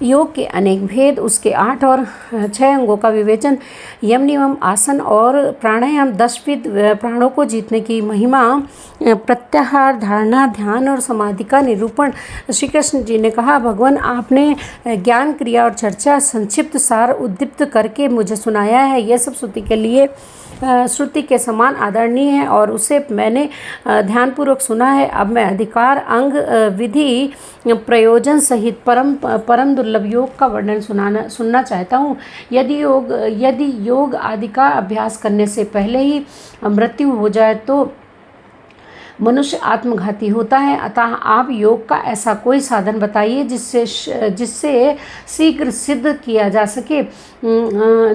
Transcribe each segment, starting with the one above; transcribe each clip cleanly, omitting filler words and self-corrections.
योग के अनेक भेद, उसके 8 और 6 अंगों का विवेचन, यम नियम, आसन और प्राणायाम, 10 विध प्राणों को जीतने की महिमा, प्रत्याहार, धारणा, ध्यान और समाधि का निरूपण। श्री कृष्ण जी ने कहा, भगवान आपने ज्ञान, क्रिया और चर्चा संक्षिप्त सार उद्दीप्त करके मुझे सुनाया है। यह सब श्रुति के समान आदरणीय है और उसे मैंने ध्यानपूर्वक सुना है। अब मैं अधिकार, अंग, विधि, प्रयोजन सहित परम दुर्लभ योग का वर्णन सुनना चाहता हूँ। यदि योग आदि का अभ्यास करने से पहले ही मृत्यु हो जाए तो मनुष्य आत्मघाती होता है। अतः आप योग का ऐसा कोई साधन बताइए जिससे शीघ्र सिद्ध किया जा सके,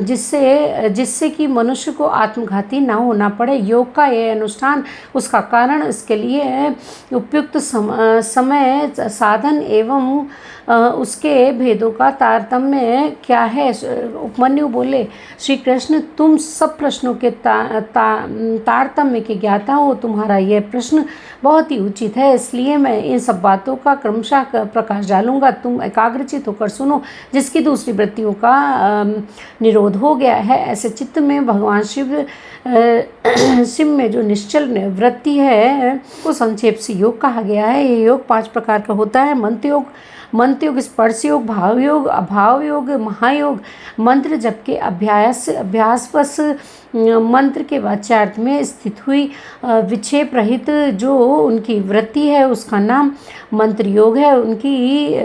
जिससे कि मनुष्य को आत्मघाती ना होना पड़े। योग का यह अनुष्ठान, उसका कारण, इसके लिए उपयुक्त समय, साधन एवं उसके भेदों का तारतम्य क्या है। उपमन्यु बोले, श्री कृष्ण, तुम सब प्रश्नों के तारतम्य के ज्ञाता हो। तुम्हारा यह प्रश्न बहुत ही उचित है, इसलिए मैं इन सब बातों का क्रमशः प्रकाश डालूंगा। तुम एकाग्रचित होकर सुनो। जिसकी दूसरी वृत्तियों का निरोध हो गया है, ऐसे चित्त में भगवान शिव में जो निश्चल वृत्ति है को संक्षेप से योग कहा गया है। ये योग 5 प्रकार का होता है। मंत्र योग, स्पर्श योग, भाव योग, अभाव योग, महायोग। मंत्र जप के अभ्यासवश मंत्र के वाच्यार्थ में स्थित हुई विक्षेप रहित जो उनकी वृत्ति है उसका नाम मंत्र योग है। उनकी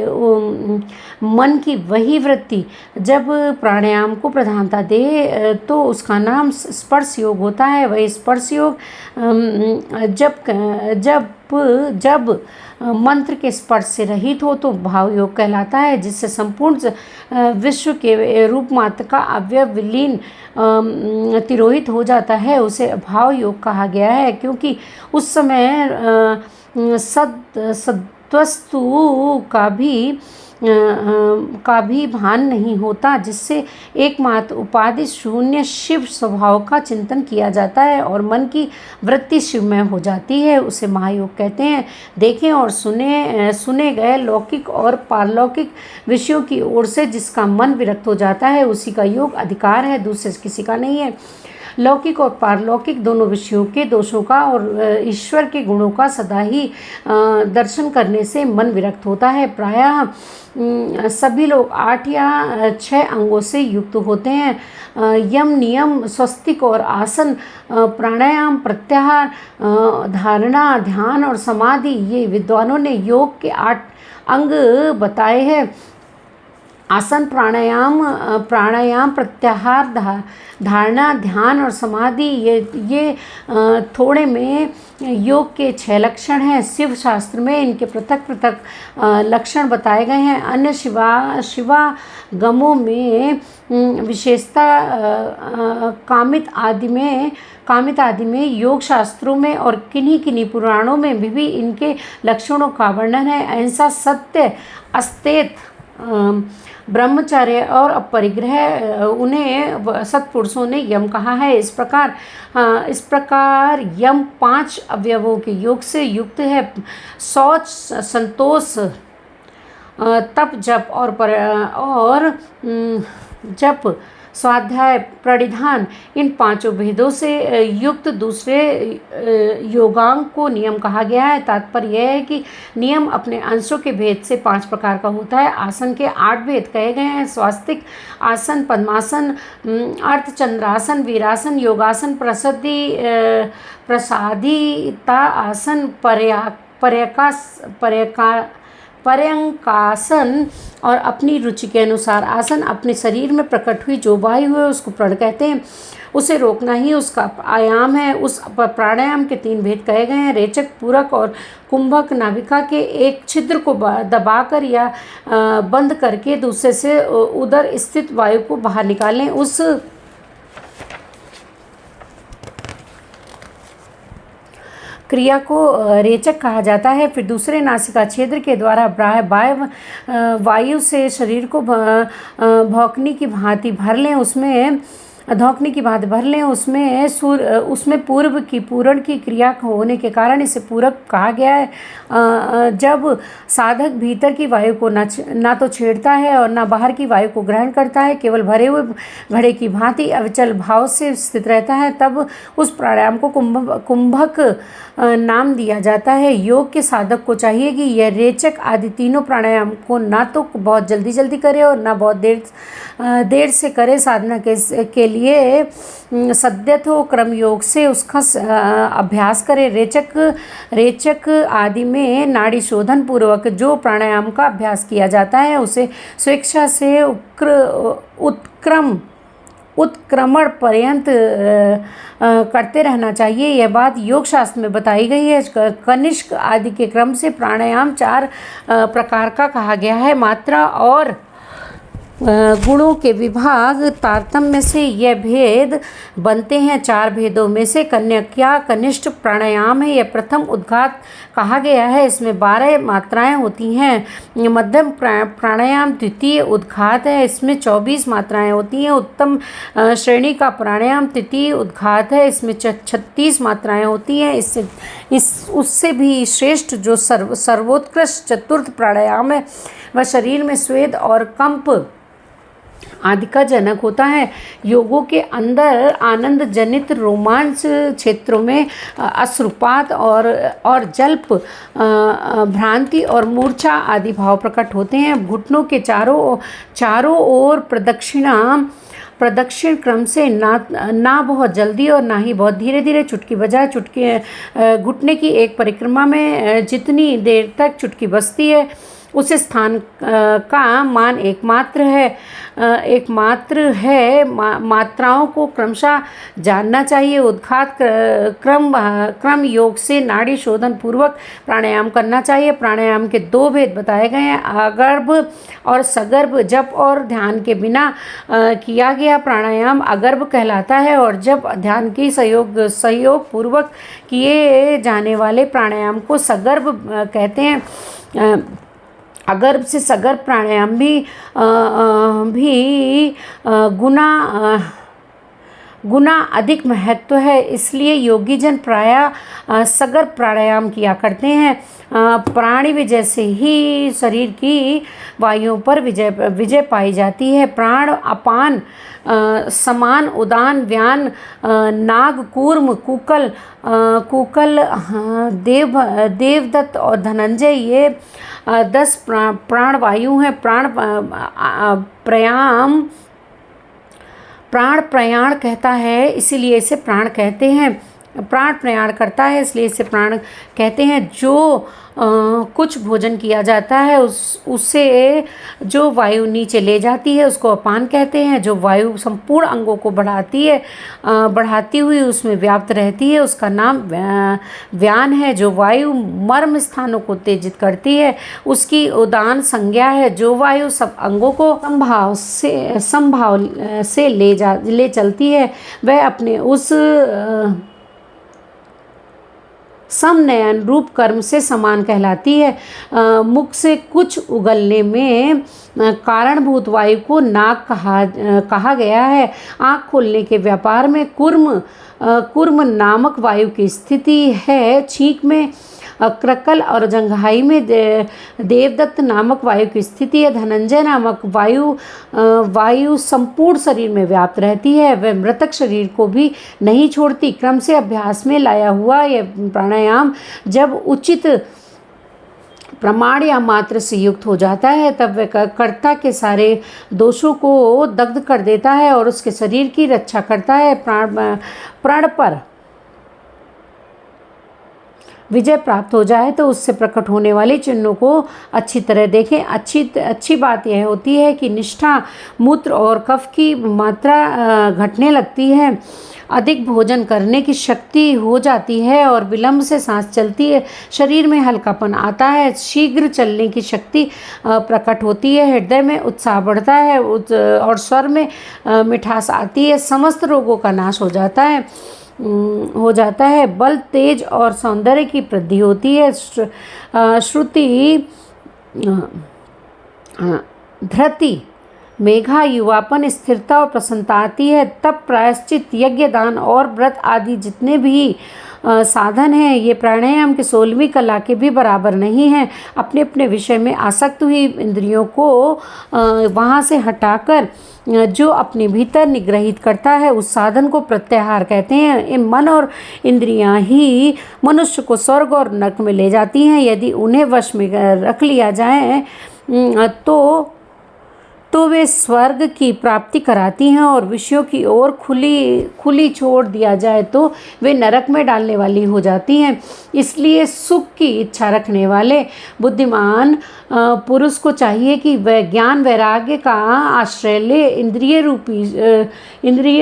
मन की वही वृत्ति जब प्राणायाम को प्रधानता दे तो उसका नाम स्पर्श योग होता है। वही स्पर्श योग जब मंत्र के स्पर्श से रहित हो तो भाव योग कहलाता है। जिससे संपूर्ण विश्व के रूप मात्र का अवयव विलीन तिरोहित हो जाता है, उसे भाव योग कहा गया है। क्योंकि उस समय सद्वस्तु का भी भान नहीं होता, जिससे एकमात्र उपाधि शून्य शिव स्वभाव का चिंतन किया जाता है और मन की वृत्ति शिवमय हो जाती है, उसे महायोग कहते हैं। देखें और सुने गए लौकिक और पारलौकिक विषयों की ओर से जिसका मन विरक्त हो जाता है उसी का योग अधिकार है, दूसरे किसी का नहीं है। लौकिक और पारलौकिक दोनों विषयों के दोषों का और ईश्वर के गुणों का सदा ही दर्शन करने से मन विरक्त होता है। प्रायः सभी लोग 8 या 6 अंगों से युक्त होते हैं। यम, नियम, स्वस्तिक और आसन, प्राणायाम, प्रत्याहार, धारणा, ध्यान और समाधि, ये विद्वानों ने योग के 8 अंग बताए हैं। आसन, प्राणायाम, प्रत्याहार, धारणा, ध्यान और समाधि, ये थोड़े में योग के 6 लक्षण हैं। शिव शास्त्र में इनके पृथक पृथक लक्षण बताए गए हैं। अन्य शिवागमों में विशेषता कामित आदि में योग शास्त्रों में और किन्हीं पुराणों में भी इनके लक्षणों का वर्णन है। अहिंसा, सत्य, अस्तेय, ब्रह्मचर्य और अपरिग्रह, उन्हें सत्पुरुषों ने यम कहा है। इस प्रकार यम 5 अवयवों के योग से युक्त है। शौच, संतोष, तप, जप और जप, स्वाध्याय, प्रणिधान, इन 5 भेदों से युक्त दूसरे योगांग को नियम कहा गया है। तात्पर्य यह है कि नियम अपने अंशों के भेद से 5 प्रकार का होता है। आसन के 8 भेद कहे गए हैं। स्वास्तिक आसन, पद्मासन, अर्धचंद्रासन, वीरासन, योगासन, प्रसादिता आसन, पर्यंकासन और अपनी रुचि के अनुसार आसन। अपने शरीर में प्रकट हुई जो वायु है उसको प्रण कहते हैं, उसे रोकना ही उसका आयाम है। उस प्राणायाम के 3 भेद कहे गए हैं। रेचक, पूरक और कुंभक। नाभिका के एक छिद्र को दबाकर या बंद करके दूसरे से उदर स्थित वायु को बाहर निकालें। उस क्रिया को रेचक कहा जाता है। फिर दूसरे नासिका छिद्र के द्वारा वायु से शरीर को भौंकनी की भांति भर लें। उसमें धौंकने की बात भर लें, उसमें पूरण की क्रिया होने के कारण इसे पूरक कहा गया है। जब साधक भीतर की वायु को ना तो छेड़ता है और ना बाहर की वायु को ग्रहण करता है, केवल भरे हुए घड़े की भांति अविचल भाव से स्थित रहता है, तब उस प्राणायाम को कुंभक नाम दिया जाता है। योग के साधक को चाहिए कि यह रेचक आदि तीनों प्राणायाम को ना तो बहुत जल्दी जल्दी करे और ना बहुत देर से करे। साधना के लिए सद्यतो क्रम योग से उसका अभ्यास करे। रेचक आदि में नाड़ी शोधन पूर्वक जो प्राणायाम का अभ्यास किया जाता है उसे स्वेच्छा से उत्क्रमण पर्यंत करते रहना चाहिए। यह बात योग शास्त्र में बताई गई है। कनिष्क आदि के क्रम से प्राणायाम 4 प्रकार का कहा गया है। मात्रा और गुणों के विभाग तारतम्य से यह भेद बनते हैं। 4 भेदों में से कन्या कनिष्ठ प्राणायाम है। यह प्रथम उद्घात कहा गया है। इसमें 12 मात्राएं होती हैं। मध्यम प्राणायाम द्वितीय उद्घात है। इसमें 24 मात्राएं होती हैं। उत्तम श्रेणी का प्राणायाम तृतीय उद्घात है। इसमें 36 मात्राएं होती हैं। उससे भी श्रेष्ठ जो सर्वोत्कृष्ट चतुर्थ प्राणायाम है वह शरीर में स्वेद और कंप आदि का जनक होता है। योगों के अंदर आनंद जनित रोमांच क्षेत्रों में अश्रुपात और जल्प, भ्रांति और मूर्छा आदि भाव प्रकट होते हैं। घुटनों के चारों ओर प्रदक्षिण क्रम से ना बहुत जल्दी और ना ही बहुत धीरे धीरे चुटकी बजाए। घुटने की एक परिक्रमा में जितनी देर तक चुटकी बजती है उस स्थान का मान एकमात्र है। मात्राओं को क्रमशः जानना चाहिए। उद्घात क्रम योग से नाड़ी शोधन पूर्वक प्राणायाम करना चाहिए। प्राणायाम के 2 भेद बताए गए हैं, अगर्भ और सगर्भ। जप और ध्यान के बिना किया गया प्राणायाम अगर्भ कहलाता है और जब ध्यान की सहयोग पूर्वक किए जाने वाले प्राणायाम को सगर्भ कहते हैं। अगर्भ से सगर्भ प्राणायाम भी गुना अधिक महत्व है। इसलिए योगी जन प्रायः सगर्भ प्राणायाम किया करते हैं। प्राणी विजय से ही शरीर की वायुओं पर विजय पाई जाती है। प्राण अपान, समान, उदान, व्यान, नाग, कूर्म, कुकल, देवदत्त और धनंजय, ये 10 प्राण वायु हैं। प्राण प्रयाण कहता है इसीलिए इसे प्राण कहते हैं। प्राण प्रयाण करता है इसलिए इसे प्राण कहते हैं। जो कुछ भोजन किया जाता है उससे जो वायु नीचे ले जाती है उसको अपान कहते हैं। जो वायु संपूर्ण अंगों को बढ़ाती हुई उसमें व्याप्त रहती है उसका नाम व्यान है। जो वायु मर्म स्थानों को उत्तेजित करती है उसकी उदान संज्ञा है। जो वायु सब अंगों को संभाव से ले चलती है वह अपने उस समनयन रूप कर्म से समान कहलाती है। मुख से कुछ उगलने में कारणभूत वायु को नाक कहा गया है। आँख खोलने के व्यापार में कुर्म नामक वायु की स्थिति है। छींक में क्रकल और जंघाई में देवदत्त नामक वायु की स्थिति है। धनंजय नामक वायु संपूर्ण शरीर में व्याप्त रहती है। वह मृतक शरीर को भी नहीं छोड़ती। क्रम से अभ्यास में लाया हुआ यह प्राणायाम जब उचित प्रमाण या मात्र से युक्त हो जाता है तब वह कर्ता के सारे दोषों को दग्ध कर देता है और उसके शरीर की रक्षा करता है। प्राण पर विजय प्राप्त हो जाए तो उससे प्रकट होने वाले चिन्हों को अच्छी तरह देखें। अच्छी बात यह होती है कि निष्ठा, मूत्र और कफ की मात्रा घटने लगती है। अधिक भोजन करने की शक्ति हो जाती है और विलंब से सांस चलती है। शरीर में हल्कापन आता है। शीघ्र चलने की शक्ति प्रकट होती है। हृदय में उत्साह बढ़ता है और स्वर में मिठास आती है। समस्त रोगों का नाश हो जाता है। बल, तेज और सौंदर्य की वृद्धि होती है। श्रुति, धृति, मेघा युवापन, स्थिरता और प्रसन्नता आती है। तब प्रायश्चित, यज्ञ, दान और व्रत आदि जितने भी साधन हैं, ये प्राणायाम की 16वीं कला के भी बराबर नहीं हैं। अपने अपने विषय में आसक्त हुई इंद्रियों को वहाँ से हटाकर जो अपने भीतर निग्रहित करता है, उस साधन को प्रत्याहार कहते हैं। इन मन और इंद्रियां ही मनुष्य को स्वर्ग और नरक में ले जाती हैं। यदि उन्हें वश में रख लिया जाए तो वे स्वर्ग की प्राप्ति कराती हैं, और विषयों की ओर खुली छोड़ दिया जाए तो वे नरक में डालने वाली हो जाती हैं। इसलिए सुख की इच्छा रखने वाले बुद्धिमान पुरुष को चाहिए कि वह ज्ञान वैराग्य का आश्रय ले इंद्रिय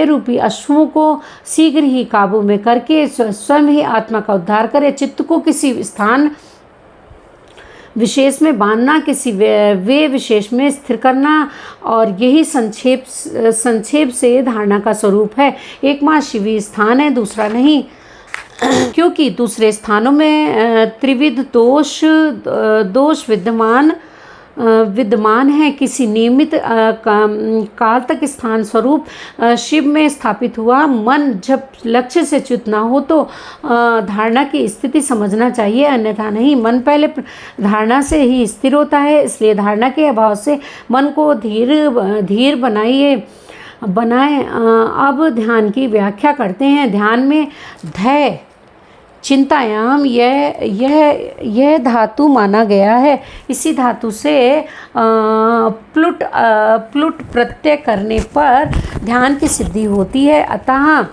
रूपी अश्वों को शीघ्र ही काबू में करके स्वयं ही आत्मा का उद्धार करे। चित्त को किसी स्थान विशेष में बांधना, किसी वे विशेष में स्थिर करना, और यही संक्षेप से धारणा का स्वरूप है। एकमात्र शिवी स्थान है, दूसरा नहीं, क्योंकि दूसरे स्थानों में त्रिविध दोष विद्यमान है। किसी नियमित काल तक स्थान स्वरूप शिव में स्थापित हुआ मन जब लक्ष्य से च्युत ना हो तो धारणा की स्थिति समझना चाहिए, अन्यथा नहीं। मन पहले धारणा से ही स्थिर होता है, इसलिए धारणा के अभाव से मन को धीर बनाए। अब ध्यान की व्याख्या करते हैं। ध्यान में धैर्य, चिंतायाम यह धातु माना गया है। इसी धातु से प्लुट प्रत्यय करने पर ध्यान की सिद्धि होती है। अतः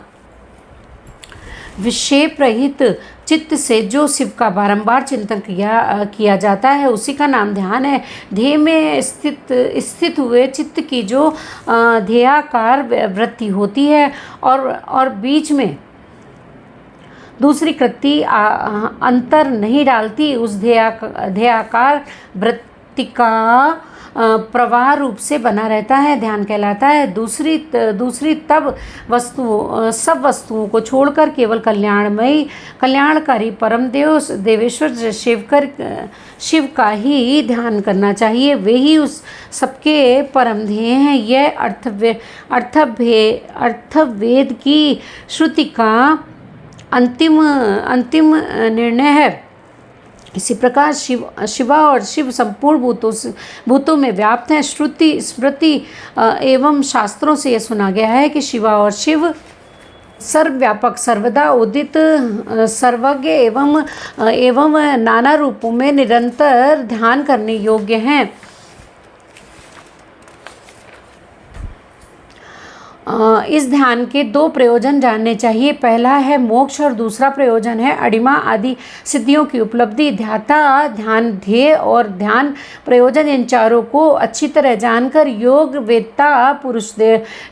विक्षेप रहित चित्त से जो शिव का बारंबार चिंतन किया जाता है, उसी का नाम ध्यान है। ध्येय में स्थित हुए चित्त की जो ध्येयाकार वृत्ति होती है और बीच में दूसरी कृति अंतर नहीं डालती, उस ध्येयाकार वृत्ति का प्रवाह रूप से बना रहता है, ध्यान कहलाता है। दूसरी तब सब वस्तुओं को छोड़कर केवल कल्याणकारी परम देवेश्वर शिव का ही ध्यान करना चाहिए। वे ही उस सबके परम ध्येय हैं। यह अर्थवेद की श्रुति का अंतिम निर्णय है। इसी प्रकार शिवा और शिव संपूर्ण भूतों में व्याप्त हैं। श्रुति स्मृति एवं शास्त्रों से यह सुना गया है कि शिवा और शिव सर्वव्यापक, सर्वदा उदित, सर्वज्ञ एवं नाना रूपों में निरंतर ध्यान करने योग्य हैं। इस ध्यान के दो प्रयोजन जानने चाहिए। पहला है मोक्ष और दूसरा प्रयोजन है अणिमा आदि सिद्धियों की उपलब्धि। ध्याता, ध्यान ध्येय और ध्यान प्रयोजन, इन चारों को अच्छी तरह जानकर योग वेत्ता पुरुष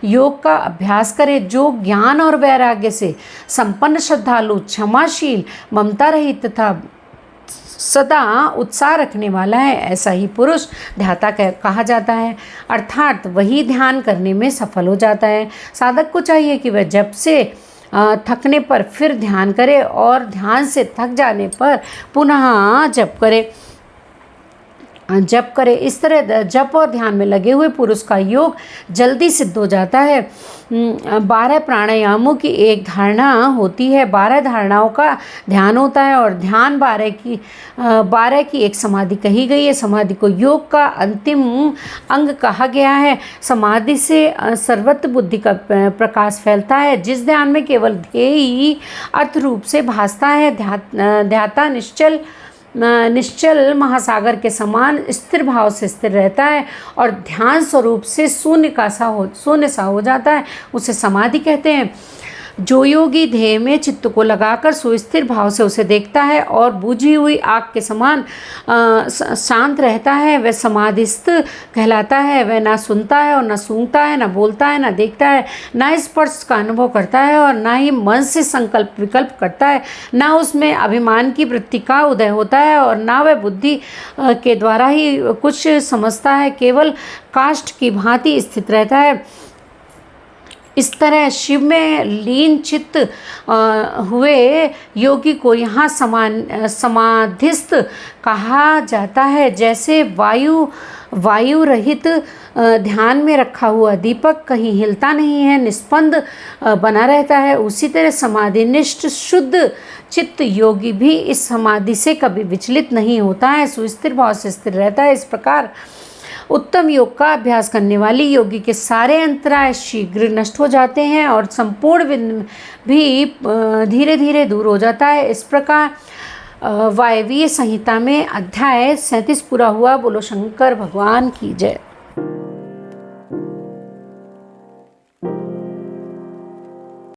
योग का अभ्यास करे। जो ज्ञान और वैराग्य से संपन्न, श्रद्धालु, क्षमाशील, ममता रहित तथा सदा उत्साह रखने वाला है, ऐसा ही पुरुष ध्याता कहा जाता है। अर्थात वही ध्यान करने में सफल हो जाता है। साधक को चाहिए कि वह जप से थकने पर फिर ध्यान करे और ध्यान से थक जाने पर पुनः जप करे। इस तरह जप और ध्यान में लगे हुए पुरुष का योग जल्दी सिद्ध हो जाता है। 12 प्राणायामों की एक धारणा होती है, 12 धारणाओं का ध्यान होता है, और ध्यान 12 की एक समाधि कही गई है। समाधि को योग का अंतिम अंग कहा गया है। समाधि से सर्वत्र बुद्धि का प्रकाश फैलता है। जिस ध्यान में केवल ध्येय ही अर्थ रूप से भासता है, ध्याता निश्चल महासागर के समान स्थिर भाव से स्थिर रहता है और ध्यान स्वरूप से शून्य सा हो जाता है, उसे समाधि कहते हैं। जो योगी ध्येय में चित्त को लगाकर सुस्थिर भाव से उसे देखता है और बुझी हुई आग के समान शांत रहता है, वह समाधिस्थ कहलाता है। वह ना सुनता है और ना सूंघता है, ना बोलता है, ना देखता है, ना स्पर्श का अनुभव करता है और ना ही मन से संकल्प विकल्प करता है। ना उसमें अभिमान की वृत्ति का उदय होता है और ना वह बुद्धि के द्वारा ही कुछ समझता है, केवल काष्ठ की भांति स्थित रहता है। इस तरह शिव में लीन चित्त हुए योगी को यहाँ समाधिस्थ कहा जाता है। जैसे वायु वायु रहित ध्यान में रखा हुआ दीपक कहीं हिलता नहीं है, निस्पंद बना रहता है, उसी तरह समाधिनिष्ठ शुद्ध चित्त योगी भी इस समाधि से कभी विचलित नहीं होता है, सुस्थिर भाव से स्थिर रहता है। इस प्रकार उत्तम योग का अभ्यास करने वाली योगी के सारे अंतराय शीघ्र नष्ट हो जाते हैं और संपूर्ण विघ्न भी धीरे धीरे दूर हो जाता है। इस प्रकार वायवीय संहिता में अध्याय 37 पूरा हुआ। बोलो शंकर भगवान की जय।